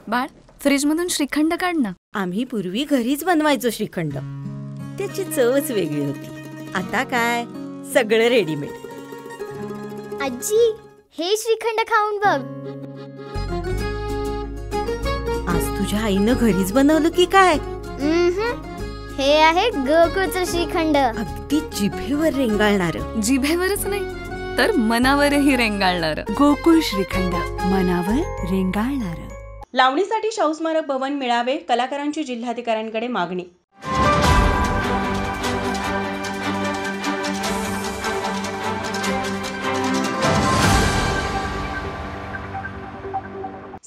बाळ, फ्रीजमधून श्रीखंड काढ ना. आम्ही पूर्वी घरीच बनवायचो श्रीखंड. त्याची चवच वेगळी होती. आता काय सगळं रेडीमेड. आजी, हे श्रीखंड खाऊन बघ. आज तुझ्या आईनं घरीच बनवलं की काय? हे आहे गोकुळचं श्रीखंड. अगदी जिभेवर रेंगाळणार. जिभेवरच नाही तर मनावरही रेंगाळणार. गोकुळ श्रीखंड, मनावर रेंगाळणार. लावणीसाठी शाहू स्मारक भवन मिळावे, कलाकारांची जिल्हाधिकाऱ्यांकडे मागणी.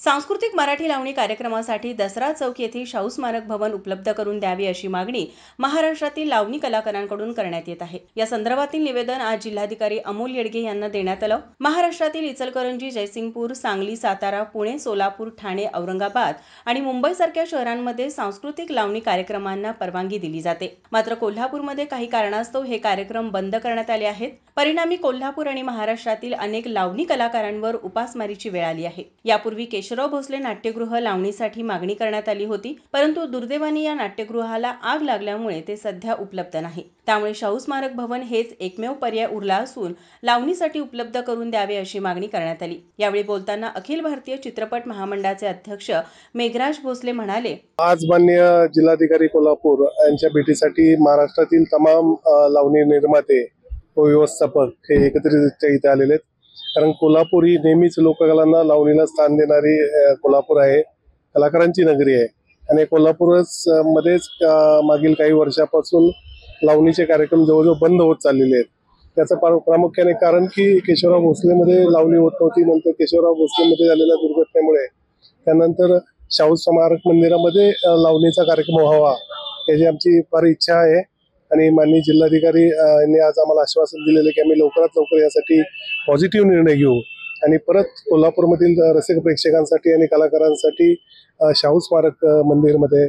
सांस्कृतिक मराठी लावणी कार्यक्रमासाठी दसरा चौक येथे शाहू स्मारक भवन उपलब्ध करून द्यावे अशी मागणी महाराष्ट्रातील लावणी कलाकारांकडून करण्यात येत आहे. या संदर्भातील निवेदन आज जिल्हाधिकारी अमोल येडगे यांना देण्यात आलं. महाराष्ट्रातील इचलकरंजी, जयसिंगपूर, सांगली, सातारा, पुणे, सोलापूर, ठाणे, औरंगाबाद आणि मुंबईसारख्या शहरांमध्ये सांस्कृतिक लावणी कार्यक्रमांना परवानगी दिली जाते. मात्र कोल्हापूरमध्ये काही कारणास्तव हे कार्यक्रम बंद करण्यात आले आहेत. परिणामी कोल्हापूर आणि महाराष्ट्रातील अनेक लावणी कलाकारांवर उपासमारीची वेळ आली आहे. यापूर्वी केशवराव भोसले नाट्यगृह लावणीसाठी मागणी करण्यात आली होती, परंतु दुर्दैवाने या नाट्यगृहाला आग लागल्यामुळे ते सध्या उपलब्ध नाही. त्यामुळे शाहू स्मारक भवन हेच एकमेव पर्याय उरला असून लावणीसाठी उपलब्ध करून द्यावे अशी मागणी करण्यात आली. यावेळी बोलताना अखिल भारतीय चित्रपट महामंडळाचे अध्यक्ष मेघराज भोसले म्हणाले, आज माननीय जिल्हाधिकारी कोल्हापूर यांच्या भेटीसाठी महाराष्ट्रातील तमाम लावणी निर्माते व व्यवस्थापक हे एकत्रितरित्या इथे आलेले आहेत. कारण कोल्हापूर ही नेहमीच लोककलांना लावणीला स्थान देणारी कोल्हापूर आहे, कलाकारांची नगरी आहे. आणि कोल्हापूरच मध्येच मागील काही वर्षापासून लावणीचे कार्यक्रम जवळजवळ बंद होत चाललेले आहेत. त्याचं प्रामुख्याने कारण की केशवराव भोसलेमध्ये लावणी होत नव्हती. नंतर केशवराव भोसलेमध्ये झालेल्या दुर्घटनेमुळे त्यानंतर शाहू स्मारक मंदिरामध्ये लावणीचा कार्यक्रम व्हावा याची आमची फार इच्छा आहे. आणि माननीय जिल्हाधिकारी यांनी आज आम्हाला आश्वासन दिलेलं की आम्ही लवकरात लवकर यासाठी पॉझिटिव्ह निर्णय घेऊ आणि परत कोल्हापूरमधील रसिक प्रेक्षकांसाठी आणि कलाकारांसाठी शाहू स्मारक मंदिरमध्ये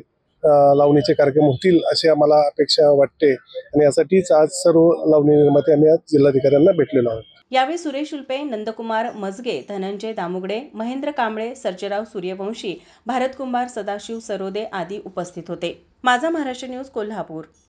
लावणीचे कार्यक्रम होतील अशी आम्हाला अपेक्षा वाटते. आणि यासाठीच आज सर्व लावणी निर्माते आम्ही आज जिल्हाधिकाऱ्यांना भेटलेलो आहोत. यावेळी सुरेश उल्पे, नंदकुमार मजगे, धनंजय दामुगडे, महेंद्र कांबळे, सर्जेराव सूर्यवंशी, भारत कुंभार, सदाशिव सरोदे आदी उपस्थित होते. माझा महाराष्ट्र न्यूज, कोल्हापूर.